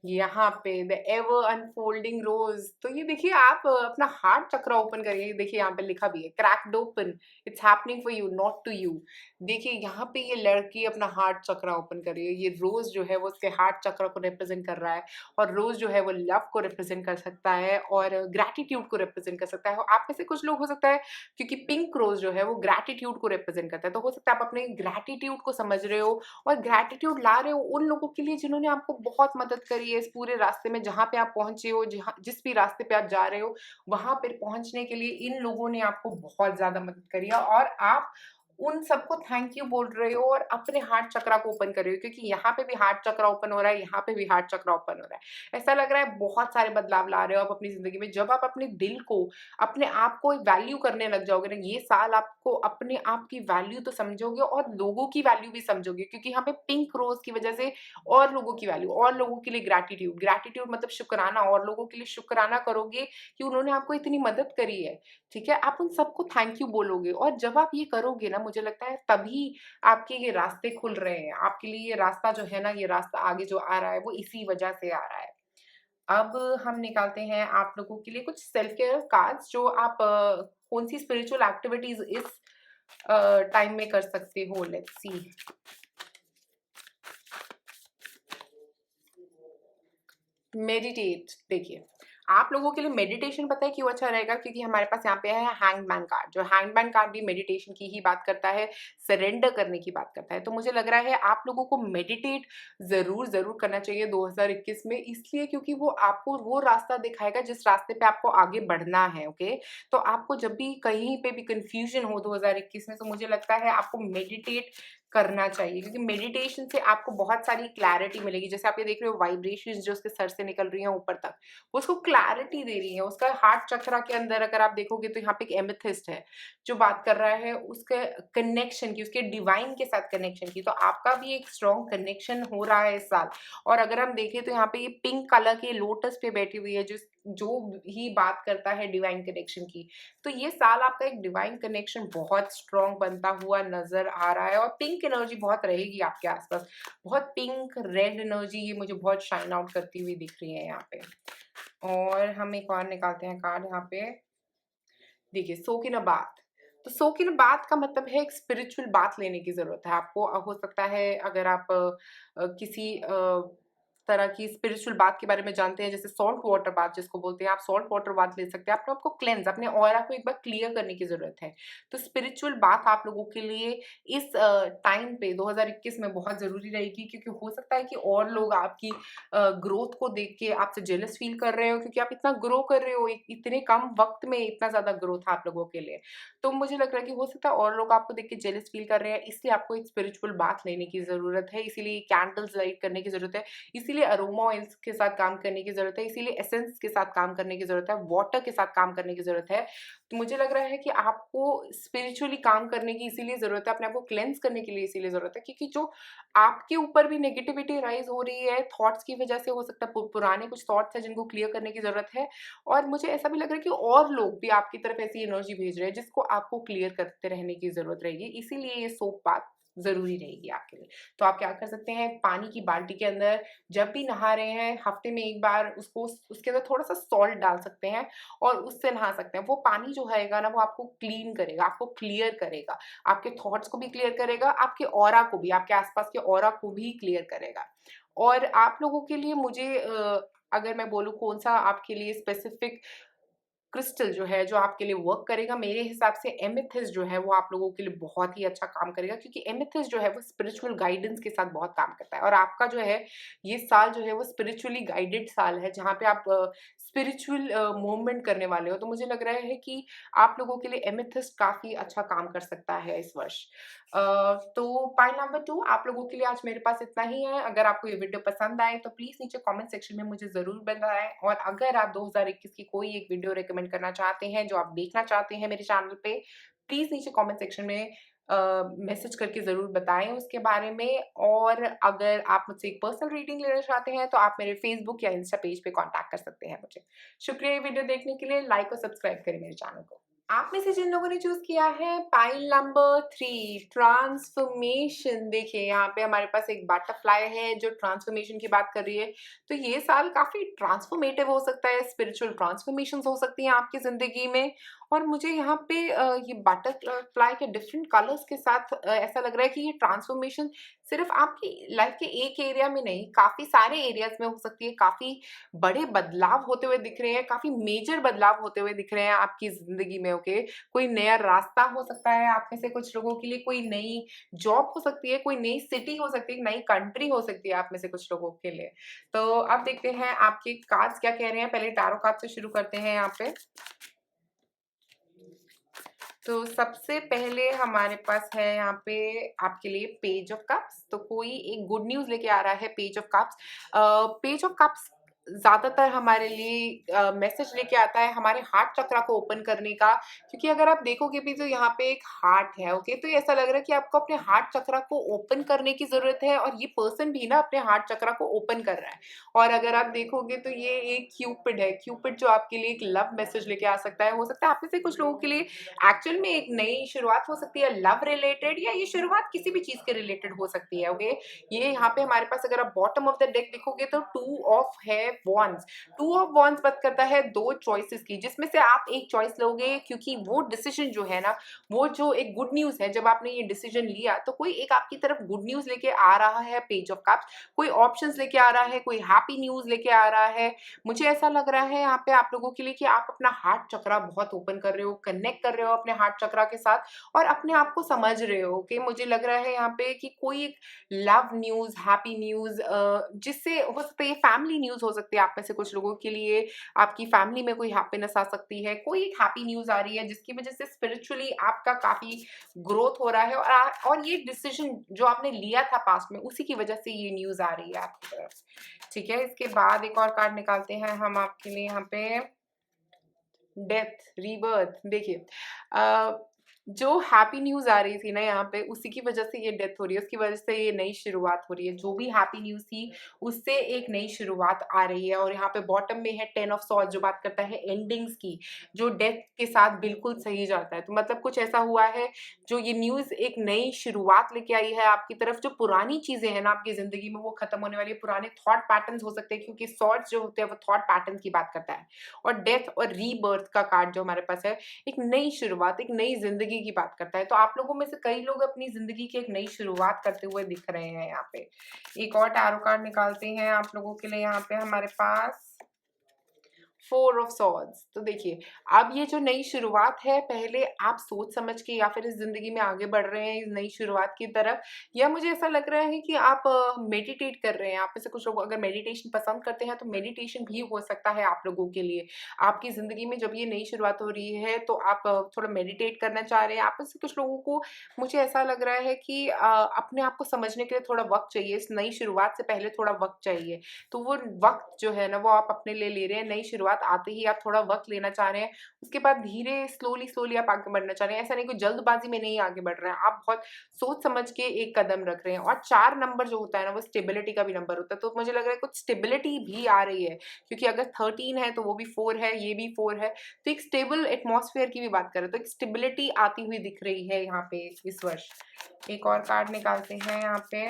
यहाँ पे, द एवर अनफोल्डिंग रोज। तो ये देखिए आप अपना हार्ट चक्र ओपन करिए। देखिए यहाँ पे लिखा भी है, cracked open, it's happening for you not to you. देखिए यहाँ पे ये लड़की अपना हार्ट चक्र ओपन कर रही है। ये रोज जो है वो उसके हार्ट चक्र को रिप्रेजेंट कर रहा है। और रोज जो है वो लव को रिप्रेजेंट कर सकता है और ग्रैटिट्यूड को रिप्रेजेंट कर सकता है। आप में से कुछ लोग हो सकता है, क्योंकि पिंक रोज जो है वो ग्रैटिट्यूड को रिप्रेजेंट करता है, तो हो सकता है आप अपने ग्रैटिट्यूड को समझ रहे हो और ग्रैटिट्यूड ला रहे हो उन लोगों के लिए जिन्होंने आपको बहुत मदद करी है इस पूरे रास्ते में। जहाँ पे आप पहुँचे हो, जहाँ जिस भी रास्ते पे आप जा रहे हो, वहाँ पे पहुँचने के लिए इन लोगों ने आपको बहुत ज़्यादा मदद करी है और आप उन सबको थैंक यू बोल रहे हो और अपने हार्ट चक्रा को ओपन कर रहे हो, क्योंकि यहाँ पे भी हार्ट चक्रा ओपन हो रहा है, यहाँ पे भी हार्ट चक्रा ओपन हो रहा है। ऐसा लग रहा है बहुत सारे बदलाव ला रहे हो आप अपनी ज़िंदगी में। जब आप अपने दिल को, अपने आप को वैल्यू करने लग जाओगे ना, ये साल आपको अपने आप की वैल्यू तो समझोगे और लोगों की वैल्यू भी समझोगे, क्योंकि यहाँ पे पिंक रोज़ की वज़ह से और लोगों की वैल्यू, और लोगों के लिए ग्रैटिट्यूड। ग्रैटिट्यूड मतलब शुकराना, और लोगों के लिए शुकराना करोगे कि उन्होंने आपको इतनी मदद करी है, ठीक है? आप उन सबको थैंक यू बोलोगे और जब आप ये करोगे ना, मुझे लगता है तभी आपके ये रास्ते खुल रहे हैं। आपके लिए ये रास्ता जो है ना, ये रास्ता आगे जो आ रहा है, वो इसी वज़ह से आ रहा है। अब हम निकालते हैं आप लोगों के लिए कुछ सेल्फ केयर कार्ड्स, जो आप कौन-सी स्पिरिचुअल एक्टिविटीज़ इस टाइम में कर सकते हो। Let's see. मेडिटेट। देखिए, आप लोगों के लिए मेडिटेशन पता है क्यों अच्छा रहेगा? क्योंकि हमारे पास यहाँ पे है हैंगमैन कार्ड, जो हैंगमैन कार्ड भी मेडिटेशन की ही बात करता है, सरेंडर करने की बात करता है। तो मुझे लग रहा है आप लोगों को मेडिटेट ज़रूर करना चाहिए 2021 में, इसलिए क्योंकि वो आपको वो रास्ता दिखाएगा जिस रास्ते पे आपको आगे बढ़ना है, ओके? तो आपको जब भी कहीं पे भी कन्फ्यूज़न हो 2021 में, तो मुझे लगता है आपको मेडिटेट करना चाहिए, क्योंकि मेडिटेशन से आपको बहुत सारी क्लैरिटी मिलेगी। जैसे आप ये देख रहे हो वाइब्रेशंस जो उसके सर से निकल रही हैं ऊपर तक, वो उसको क्लैरिटी दे रही है। उसका हार्ट चक्रा के अंदर अगर आप देखोगे तो यहाँ पे एक एमेथिस्ट है जो बात कर रहा है उसके कनेक्शन की, उसके डिवाइन के साथ कनेक्शन की। तो आपका भी एक स्ट्रॉन्ग कनेक्शन हो रहा है इस साल। और अगर हम देखें तो यहाँ पे ये पिंक कलर के लोटस पे बैठी हुई है, जो ही बात करता है डिवाइन कनेक्शन की। तो ये साल आपका एक डिवाइन कनेक्शन बहुत स्ट्रॉन्ग बनता हुआ नज़र आ रहा है और पिंक एनर्जी बहुत रहेगी आपके आसपास। बहुत पिंक, रेड एनर्जी ये मुझे बहुत शाइन आउट करती हुई दिख रही है यहाँ पे। और हम एक और निकालते हैं कार्ड यहाँ पे। देखिए, सोक इन अ बाथ। तो सोक इन अ बाथ का मतलब है एक स्पिरिचुअल बाथ लेने की ज़रूरत है आपको। हो सकता है अगर आप किसी तरह की स्पिरिचुअल बाथ के बारे में जानते हैं, जैसे सॉल्ट वाटर बाथ जिसको बोलते हैं, आप सॉल्ट वाटर बाथ ले सकते हैं। अपने आप को क्लेंज़, अपने ऑरा को एक बार क्लियर करने की ज़रूरत है। तो स्पिरिचुअल बाथ आप लोगों के लिए इस टाइम पे 2021 में बहुत ज़रूरी रहेगी, क्योंकि हो सकता है कि और लोग आपकी ग्रोथ को देख के आपसे जेलस फील कर रहे हो, क्योंकि आप इतना ग्रो कर रहे हो, इतने कम वक़्त में इतना ज़्यादा ग्रोथ आप लोगों के लिए। तो मुझे लग रहा है कि हो सकता है और लोग आपको देख के जेलस फील कर रहे हैं, इसलिए आपको एक स्पिरिचुअल बाथ लेने की ज़रूरत है, इसीलिए कैंडल्स लाइट करने की ज़रूरत है, इसीलिए अरोमा ऑयल्स के साथ काम करने की ज़रूरत है, इसीलिए एसेंस के साथ काम करने की ज़रूरत है, वाटर के साथ काम करने की ज़रूरत है। तो मुझे लग रहा है कि आपको स्पिरिचुअली काम करने की इसीलिए ज़रूरत है, अपने आप को क्लेंज़ करने के लिए इसीलिए ज़रूरत है, क्योंकि जो आपके ऊपर भी नेगेटिविटी राइज़ हो रही है, थॉट्स की वजह से हो सकता है, पुराने कुछ थॉट्स हैं जिनको क्लियर करने की ज़रूरत है। और मुझे ऐसा भी लग रहा है कि और लोग भी आपकी तरफ ऐसी एनर्जी भेज रहे हैं, जिसको आपको क्लियर करते रहने की ज़रूरत रहेगी, इसीलिए ये सोप बाथ ज़रूरी रहेगी आपके लिए। तो आप क्या कर सकते हैं, पानी की बाल्टी के अंदर जब भी नहा रहे हैं, हफ्ते में 1 बार उसको उसके अंदर थोड़ा-सा सॉल्ट डाल सकते हैं और उससे नहा सकते हैं। वो पानी जो रहेगा ना, वो आपको क्लीन करेगा, आपको क्लियर करेगा, आपके थॉट्स को भी क्लियर करेगा, आपके ऑरा को भी, आपके आस-पास के ऑरा को भी क्लियर करेगा। और आप लोगों के लिए मुझे अगर मैं बोलूँ कौन-सा आपके लिए स्पेसिफिक क्रिस्टल जो है, जो आपके लिए वर्क करेगा, मेरे हिसाब से एमेथिस्ट जो है, वो आप लोगों के लिए बहुत ही अच्छा काम करेगा, क्योंकि एमेथिस्ट जो है, वो स्पिरिचुअल गाइडेंस के साथ बहुत काम करता है और आपका जो है, ये साल जो है, वो स्पिरिचुअली गाइडेड साल है, जहाँ पे आप स्पिरिचुअल मूवमेंट करने वाले हो। तो मुझे लग रहा है कि आप लोगों के लिए एमेथिस्ट काफ़ी अच्छा काम कर सकता है इस वर्ष। तो पॉइंट नंबर 2 आप लोगों के लिए आज मेरे पास इतना ही है। अगर आपको ये वीडियो पसंद आए तो प्लीज़ नीचे कमेंट सेक्शन में मुझे ज़रूर बताएँ और अगर आप 2021 की कोई एक वीडियो रिकमेंड करना चाहते हैं, जो आप देखना चाहते हैं मेरे चैनल पे, प्लीज़ नीचे कमेंट सेक्शन में मैसेज करके ज़रूर बताएँ उसके बारे में। और अगर आप मुझसे एक पर्सनल रीडिंग लेना चाहते हैं, तो आप मेरे फेसबुक या इंस्टा पेज पे कॉन्टैक्ट कर सकते हैं मुझे। शुक्रिया ये वीडियो देखने के लिए, लाइक और सब्सक्राइब करें मेरे चैनल को। आप में से जिन लोगों ने चूज़ किया है पाइल नंबर 3 ट्रांसफॉर्मेशन, देखिए यहाँ पे हमारे पास एक बटरफ्लाई है जो ट्रांसफॉर्मेशन की बात कर रही है। तो ये साल काफ़ी ट्रांसफॉर्मेटिव हो सकता है, स्पिरिचुअल ट्रांसफॉर्मेशंस हो सकती हैं आपकी ज़िंदगी में। और मुझे यहाँ पे ये बटरफ्लाई के डिफरेंट कलर्स के साथ ऐसा लग रहा है कि ये ट्रांसफॉर्मेशन सिर्फ़ आपकी लाइफ़ के एक एरिया में नहीं, काफ़ी सारे एरियाज़ में हो सकती है। काफ़ी बड़े बदलाव होते हुए दिख रहे हैं, काफ़ी मेजर बदलाव होते हुए दिख रहे हैं आपकी ज़िंदगी में, ओके? कोई नया रास्ता हो सकता है आप में से कुछ लोगों के लिए, कोई नई जॉब हो सकती है, कोई नई सिटी हो सकती है, नई कंट्री हो सकती है आप में से कुछ लोगों के लिए। तो अब देखते हैं आपके कार्ड्स क्या कह रहे हैं। पहले टैरो कार्ड से शुरू करते हैं यहाँ पे। तो सबसे पहले हमारे पास है यहाँ पे आपके लिए पेज ऑफ कप्स। तो कोई एक गुड न्यूज़ लेके आ रहा है page of cups. Page of cups ज़्यादातर हमारे लिए मैसेज लेके आता है हमारे हार्ट चक्रा को ओपन करने का, क्योंकि अगर आप देखोगे भी तो यहाँ पे एक हार्ट है, ओके? तो ऐसा लग रहा है कि आपको अपने हार्ट चक्रा को ओपन करने की ज़रूरत है और ये पर्सन भी ना अपने हार्ट चक्रा को ओपन कर रहा है। और अगर आप देखोगे तो ये एक क्यूपिड है, क्यूपिड जो आपके लिए एक लव मैसेज लेके आ सकता है। हो सकता है आप में से कुछ लोगों के लिए एक्चुअल में एक नई शुरुआत हो सकती है लव रिलेटेड, या ये शुरुआत किसी भी चीज़ के रिलेटेड हो सकती है, ओके? ये यहाँ पे हमारे पास अगर आप बॉटम ऑफ द डेक देखोगे तो 2 ऑफ है वॉन्ड्स। 2 ऑफ वॉन्ड्स बात करता है 2 चॉइसेस की, जिसमें से आप एक चॉइस लोगे, क्योंकि वो डिसीजन जो है ना, वो जो एक गुड न्यूज़ है, जब आपने ये डिसीजन लिया तो कोई एक आपकी तरफ गुड न्यूज़ लेके आ रहा है पेज ऑफ कप्स, कोई ऑप्शंस लेके आ रहा है, कोई हैप्पी न्यूज़ लेके आ रहा है। मुझे ऐसा लग रहा है यहाँ पे आप लोगों के लिए कि आप अपना हार्ट चक्रा बहुत ओपन कर रहे हो, कनेक्ट कर रहे हो अपने हार्ट चक्रा के साथ और अपने आप को समझ रहे हो कि मुझे लग रहा है यहाँ पे कि कोई एक लव न्यूज़, हैप्पी न्यूज़ जिससे हो सकता है ये फैमिली न्यूज़ हो सकती है आप में से कुछ लोगों के लिए, आपकी फैमिली में कोई हैप्पीनेस आ सकती है, कोई एक हैप्पी न्यूज़ आ रही है जिसकी वजह से स्पिरिचुअली आपका काफ़ी ग्रोथ हो रहा है और ये डिसीजन जो आपने लिया था पास्ट में, उसी की वजह से ये न्यूज़ आ रही है आपकी तरफ। ठीक है, इसके बाद एक और कार्ड निकालते हैं हम आपके लिए यहाँ पे। डेथ, रीबर्थ, देखिए जो हैप्पी न्यूज़ आ रही थी ना यहाँ पे, उसी की वजह से ये डेथ हो रही है, उसकी वजह से ये नई शुरुआत हो रही है। जो भी हैप्पी न्यूज़ थी, उससे एक नई शुरुआत आ रही है और यहाँ पे बॉटम में है 10 ऑफ सॉर्ड्स जो बात करता है एंडिंग्स की, जो डेथ के साथ बिल्कुल सही जाता है। तो मतलब कुछ ऐसा हुआ है, जो ये न्यूज़ एक नई शुरुआत लेके आई है आपकी तरफ। जो पुरानी चीज़ें हैं ना आपकी ज़िंदगी में, वो खत्म होने वाली है। पुराने थॉट पैटर्न्स हो सकते हैं, क्योंकि सॉर्ड्स जो होते हैं, वो थॉट पैटर्न्स की बात करता है। और डेथ और रीबर्थ का कार्ड जो हमारे पास है, एक नई शुरुआत, एक नई ज़िंदगी की बात करता है। तो आप लोगों में से कई लोग अपनी ज़िंदगी की एक नई शुरुआत करते हुए दिख रहे हैं यहाँ पे। एक और टैरो कार्ड निकालते हैं आप लोगों के लिए यहाँ पे हमारे पास 4 ऑफ सॉर्ड्स। तो देखिए, अब ये जो नई शुरुआत है, पहले आप सोच समझ के या फिर इस ज़िंदगी में आगे बढ़ रहे हैं इस नई शुरुआत की तरफ, या मुझे ऐसा लग रहा है कि आप मेडिटेट कर रहे हैं। आप में से कुछ लोग अगर मेडिटेशन पसंद करते हैं, तो मेडिटेशन भी हो सकता है आप लोगों के लिए। आपकी ज़िंदगी में जब ये नई शुरुआत हो रही है, तो आप थोड़ा मेडिटेट करना चाह रहे हैं। आप में से कुछ लोगों को मुझे ऐसा लग रहा है कि अपने आप को समझने के लिए थोड़ा वक़्त चाहिए। इस नई शुरुआत से पहले थोड़ा वक़्त चाहिए। तो वो वक़्त जो है ना, वो आप अपने लिए ले रहे हैं। नई शुरुआत बात आते ही आप थोड़ा वक़्त लेना चाह रहे हैं, उसके बाद धीरे स्लोली आप आगे बढ़ना चाह रहे हैं। ऐसा नहीं, कोई जल्दबाज़ी में नहीं आगे बढ़ रहे हैं, आप बहुत सोच समझ के एक कदम रख रहे हैं। और 4 नंबर जो होता है ना, वो स्टेबिलिटी का भी नंबर होता है, तो मुझे लग रहा है कुछ स्टेबिलिटी भी आ रही है, क्योंकि अगर 13 है तो वो भी 4 है, ये भी 4 है, तो एक स्टेबल एटमॉस्फेयर की भी बात करें तो एक स्टेबिलिटी आती हुई दिख रही है यहाँ पे इस वर्ष। एक और कार्ड निकालते हैं यहाँ पे।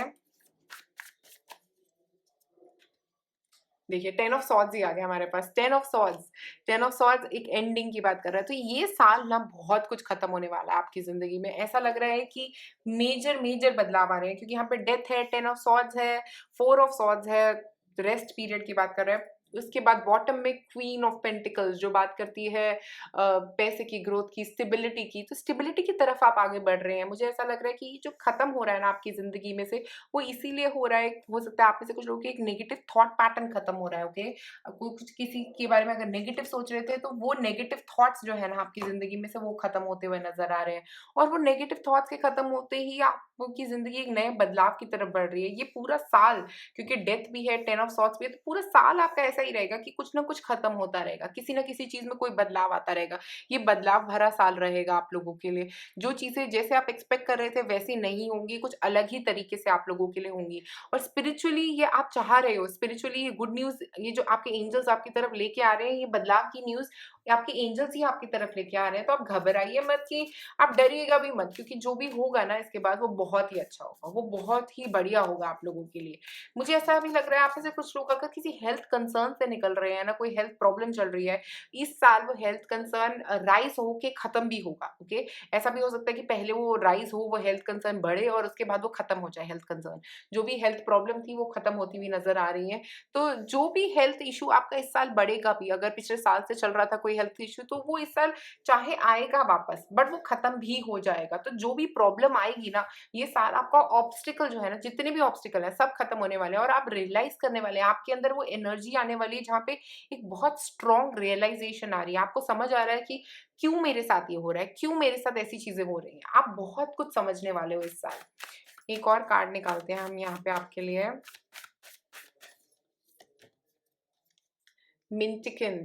देखिए 10 ऑफ सॉर्ड्स ही आ गया हमारे पास। 10 ऑफ सॉर्ड्स एक एंडिंग की बात कर रहा है। तो ये साल ना बहुत कुछ खत्म होने वाला है आपकी ज़िंदगी में। ऐसा लग रहा है कि मेजर बदलाव आ रहे हैं, क्योंकि यहाँ पे डेथ है, 10 ऑफ सॉर्ड्स है, 4 ऑफ सॉर्ड्स है, रेस्ट पीरियड की बात कर रहे हैं। उसके बाद बॉटम में क्वीन ऑफ पेंटिकल्स जो बात करती है पैसे की ग्रोथ की, स्टेबिलिटी की। तो स्टेबिलिटी की तरफ आप आगे बढ़ रहे हैं। मुझे ऐसा लग रहा है कि जो खत्म हो रहा है ना आपकी ज़िंदगी में से, वो इसीलिए हो रहा है, हो सकता है आप में से कुछ लोगों के एक नेगेटिव थॉट पैटर्न खत्म हो रहा है, ओके? कोई कुछ किसी के बारे में अगर नेगेटिव सोच रहे थे, तो वो नेगेटिव थॉट्स जो है ना आपकी ज़िंदगी में से, वो खत्म होते हुए नज़र आ रहे हैं। और वो नेगेटिव थॉट्स के खत्म होते ही आपकी ज़िंदगी एक नए बदलाव की तरफ बढ़ रही है। ये पूरा साल, क्योंकि डेथ भी है, 10 ऑफ सॉर्ड्स भी है, तो पूरा साल आपका ऐसा ही रहेगा कि कुछ ना कुछ खत्म होता रहेगा, किसी न किसी चीज़ में कोई बदलाव आता रहेगा। ये बदलाव भरा साल रहेगा आप लोगों के लिए। जो चीज़ें जैसे आप एक्सपेक्ट कर रहे थे वैसी नहीं होंगी, कुछ अलग ही तरीके से आप लोगों के लिए होंगी। और स्पिरिचुअली ये आप चाह रहे हो, स्पिरिचुअली ये गुड न्यूज़, ये जो आपके एंजल्स आपकी तरफ लेके आ रहे हैं, ये बदलाव की न्यूज़ आपके एंजल्स ही आपकी तरफ लेके आ रहे हैं। तो आप घबराइए मत कि आप डरिएगा भी मत, क्योंकि जो भी होगा ना इसके बाद, वो बहुत ही अच्छा होगा, वो बहुत ही बढ़िया होगा आप लोगों के लिए। मुझे ऐसा भी लग रहा है आप में से कुछ लोग अगर किसी हेल्थ कंसर्न से निकल रहे हैं ना, कोई हेल्थ प्रॉब्लम चल रही है, इस साल वो हेल्थ कंसर्न राइज़ होके खत्म भी होगा, ओके? ऐसा भी हो सकता है कि पहले वो राइज़ हो, वो हेल्थ कंसर्न बढ़े और उसके बाद वो खत्म हो जाए हेल्थ कंसर्न। जो भी हेल्थ प्रॉब्लम थी वो खत्म होती हुई नज़र आ रही है। तो जो भी हेल्थ इश्यू आपका इस साल बढ़ेगा भी, अगर पिछले साल से चल रहा था कोई हेल्थ इश्यू, तो वो इस साल चाहे आएगा वापस, बट वो खत्म भी हो जाएगा। तो जो भी प्रॉब्लम आएगी ना, ये साल आपका ऑब्स्टिकल जो है ना, जितने भी ऑब्स्टिकल हैं सब खत्म होने वाले हैं, और आप रियलाइज़ करने वाले हैं, आपके अंदर वो एनर्जी आने वाली है जहाँ पे एक बहुत स्ट्रॉन्ग रियलाइज़ेशन आ रही है। आपको समझ आ रहा है कि क्यों मेरे साथ ये हो रहा है, क्यों मेरे साथ ऐसी चीज़ें हो रही हैं। आप बहुत कुछ समझने वाले हो इस साल। एक और कार्ड निकालते हैं हम यहाँ पे आपके लिए। मिंटिकन,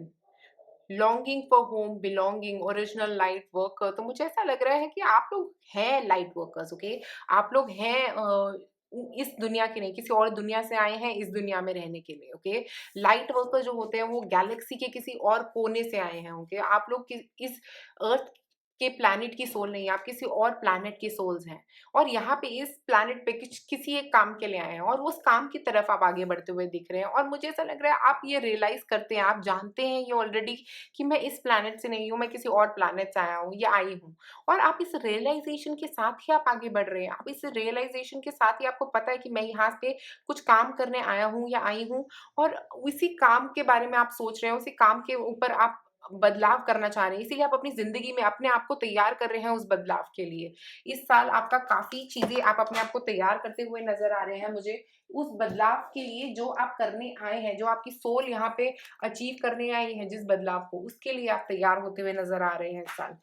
longing for home, belonging, original light worker. तो मुझे ऐसा लग रहा है कि आप लोग हैं लाइट वर्कर्स, ओके? आप लोग हैं इस दुनिया के नहीं, किसी और दुनिया से आए हैं इस दुनिया में रहने के लिए, ओके? लाइट वर्कर जो होते हैं वो गैलेक्सी के किसी और कोने से आए हैं, ओके? आप लोग इस अर्थ के प्लैनेट की सोल नहीं है, आप किसी और प्लैनेट की सोल्स हैं, और यहाँ पे इस प्लैनेट पे किसी एक काम के लिए आए हैं, और उस काम की तरफ आप आगे बढ़ते हुए दिख रहे हैं। और मुझे ऐसा लग रहा है आप ये रियलाइज करते हैं, आप जानते हैं ये ऑलरेडी कि मैं इस प्लैनेट से नहीं हूँ, मैं किसी और प्लैनेट से आया हूँ या आई हूँ। और आप इस रियलाइज़ेशन के साथ ही आप आगे बढ़ रहे हैं। आप इस रियलाइज़ेशन के साथ ही आपको पता है कि मैं यहाँ पे कुछ काम करने आया हूँ या आई हूँ, और उसी काम के बारे में आप सोच रहे हैं, उसी काम के ऊपर आप बदलाव करना चाह रहे हैं। इसीलिए आप अपनी ज़िंदगी में अपने आप को तैयार कर रहे हैं उस बदलाव के लिए। इस साल आपका काफ़ी चीज़ें आप अपने आप को तैयार करते हुए नज़र आ रहे हैं मुझे, उस बदलाव के लिए जो आप करने आए हैं, जो आपकी सोल यहाँ पे अचीव करने आई है जिस बदलाव को, उसके लिए आप तैयार होते हुए नज़र आ रहे हैं इस साल।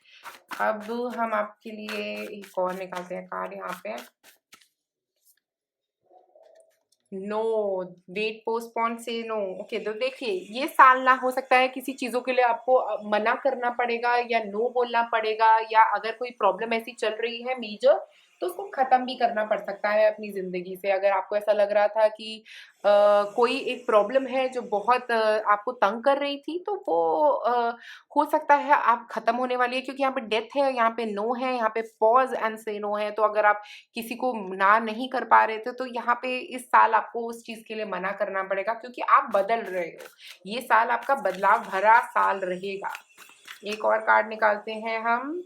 अब हम आपके लिए एक और निकालते हैं कार्ड यहाँ पे। नो, वेट, पोस्टपोन, से नो। ओके, तो देखिए ये साल ना हो सकता है किसी चीज़ों के लिए आपको मना करना पड़ेगा या नो बोलना पड़ेगा, या अगर कोई प्रॉब्लम ऐसी चल रही है मेजर, तो उसको ख़त्म भी करना पड़ सकता है अपनी ज़िंदगी से। अगर आपको ऐसा लग रहा था कि कोई एक प्रॉब्लम है जो बहुत आपको तंग कर रही थी, तो वो हो सकता है आप ख़त्म होने वाली है, क्योंकि यहाँ पे डेथ है, यहाँ पे नो है, यहाँ पे पॉज़ एंड से नो है। तो अगर आप किसी को ना नहीं कर पा रहे थे, तो यहाँ पे इस साल आपको उस चीज़ के लिए मना करना पड़ेगा, क्योंकि आप बदल रहे हो। ये साल आपका बदलाव भरा साल रहेगा। एक और कार्ड निकालते हैं हम,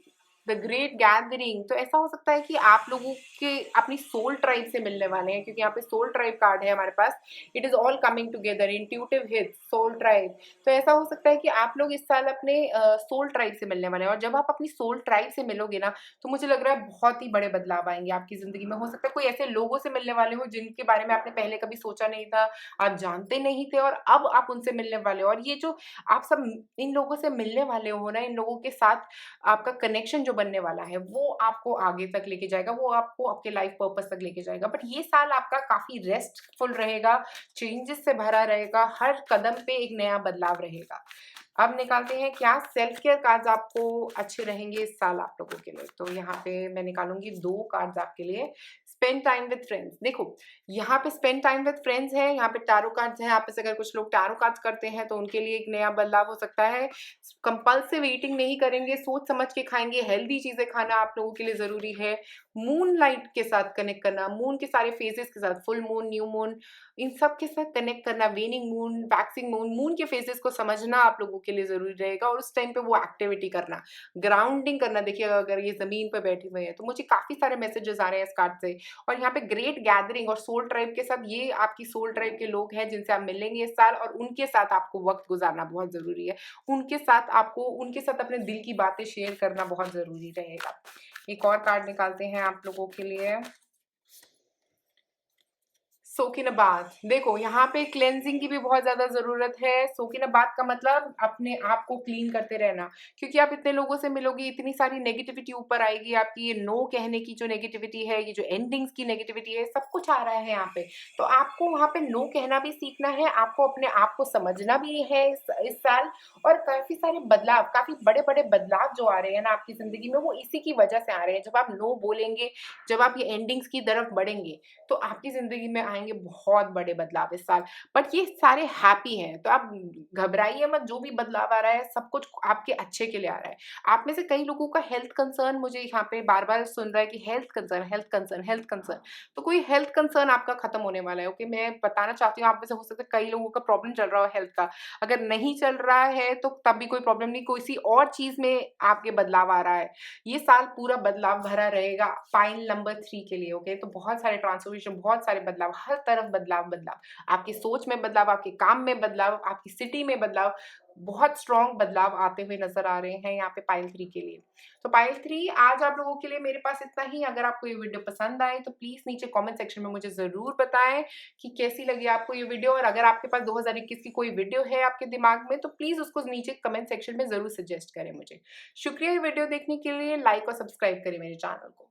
द ग्रेट गैदरिंग। तो ऐसा हो सकता है कि आप लोगों के अपनी सोल ट्राइब से मिलने वाले हैं, क्योंकि यहाँ पे सोल ट्राइब कार्ड है हमारे पास। It is all coming together, intuitive hits, soul tribe. तो ऐसा हो सकता है कि आप लोग इस साल अपने सोल ट्राइब से मिलने वाले हैं, और जब आप अपनी सोल ट्राइब से मिलोगे ना, तो मुझे लग रहा है बहुत ही बड़े बदलाव आएँगे आपकी ज़िंदगी में। हो सकता है कोई ऐसे लोगों से मिलने वाले हो जिनके बारे में आपने पहले कभी सोचा नहीं था, आप जानते नहीं थे, और अब आप उनसे मिलने वाले हो। और ये जो आप सब इन लोगों से मिलने वाले हो ना, इन लोगों के साथ आपका कनेक्शन जो बनने वाला है वो आपको आगे तक लेके जाएगा, वो आपको आपके लाइफ पर्पस तक लेके जाएगा। बट ये साल आपका काफ़ी रेस्टफुल रहेगा, चेंजेस से भरा रहेगा, हर कदम पे एक नया बदलाव रहेगा। अब निकालते हैं क्या सेल्फ केयर कार्ड्स आपको अच्छे रहेंगे इस साल आप लोगों के लिए। तो यहाँ पे मैं निकालूंगी 2 कार्ड्स आपके लिए। स्पेंड टाइम विद फ्रेंड्स, देखो यहाँ पे स्पेंड टाइम विद फ्रेंड्स है, यहाँ पे टैरो कार्ड्स हैं। आप में से अगर कुछ लोग टैरो कार्ड्स करते हैं तो उनके लिए एक नया बदलाव हो सकता है। कंपल्सिव ईटिंग नहीं करेंगे, सोच समझ के खाएंगे, हेल्दी चीजें खाना आप लोगों के लिए जरूरी है। मून लाइट के साथ कनेक्ट करना, मून के सारे फेजेस के साथ, फुल मून, न्यू मून, इन सब के साथ कनेक्ट करना, वेनिंग मून, वैक्सिंग मून, मून के फेजेस को समझना आप लोगों के लिए जरूरी रहेगा। और उस टाइम पे वो एक्टिविटी करना, ग्राउंडिंग करना। देखिए अगर ये जमीन पर बैठे हुए हैं तो मुझे काफी सारे मैसेजेस आ रहे हैं इस कार्ड से। और यहाँ पे ग्रेट गैदरिंग और सोल ट्राइब के साथ, ये आपकी सोल ट्राइब के लोग हैं जिनसे आप मिलेंगे इस साल, और उनके साथ आपको वक्त गुजारना बहुत जरूरी है। उनके साथ अपने दिल की बातें शेयर करना बहुत जरूरी रहेगा। एक और कार्ड निकालते हैं आप लोगों के लिए, सोक इन अ बाथ। देखो यहाँ पे क्लेंजिंग की भी बहुत ज्यादा जरूरत है। सोक इन अ बाथ का मतलब अपने आप को क्लीन करते रहना, क्योंकि आप इतने लोगों से मिलोगे, इतनी सारी नेगेटिविटी ऊपर आएगी आपकी। ये नो कहने की जो नेगेटिविटी है, ये जो एंडिंग्स की नेगेटिविटी है, सब कुछ आ रहा है यहाँ पे। तो आपको वहाँ पे नो कहना भी सीखना है, आपको अपने आप को समझना भी है इस साल। और काफी सारे बदलाव, काफी बड़े बड़े बदलाव जो आ रहे हैं ना आपकी जिंदगी में, वो इसी की वजह से आ रहे हैं। जब आप नो बोलेंगे, जब आप ये एंडिंग्स की तरफ बढ़ेंगे, तो आपकी जिंदगी में आएंगे बहुत बड़े बदलाव इस साल। बट ये सारे हैप्पी हैं, तो आप घबराइए मत। जो भी बदलाव आ रहा है सब कुछ आपके अच्छे के लिए आ रहा है। आप में से कई लोगों का हेल्थ कंसर्न मुझे यहाँ पे बार बार सुन रहा है कि health concern, health concern, health concern. तो कोई हेल्थ कंसर्न आपका खत्म होने वाला है। ओके, मैं बताना चाहती हूँ, आप में से हो सकता है कई लोगों का प्रॉब्लम चल रहा हो हेल्थ का। अगर नहीं चल रहा है तो तब भी कोई प्रॉब्लम नहीं, किसी और चीज में आपके बदलाव आ रहा है। ये साल पूरा बदलाव भरा रहेगा पाइल नंबर 3 के लिए। ओके, तो बहुत सारे ट्रांसफॉर्मेशन, बहुत सारे बदलाव, हर तरफ बदलाव, बदलाव आपकी सोच में, बदलाव आपके काम में, बदलाव आपकी सिटी में, बदलाव, बहुत स्ट्रॉन्ग बदलाव आते हुए नजर आ रहे हैं यहाँ पे पाइल 3 के लिए। तो पाइल 3 आज आप लोगों के लिए मेरे पास इतना ही। अगर आपको ये वीडियो पसंद आए तो प्लीज नीचे कमेंट सेक्शन में मुझे जरूर बताएं कि कैसी लगी आपको ये वीडियो। और अगर आपके पास 2021 की कोई वीडियो है आपके दिमाग में तो प्लीज उसको नीचे कमेंट सेक्शन में जरूर सजेस्ट करें मुझे। शुक्रिया ये वीडियो देखने के लिए। लाइक और सब्सक्राइब करें मेरे चैनल को।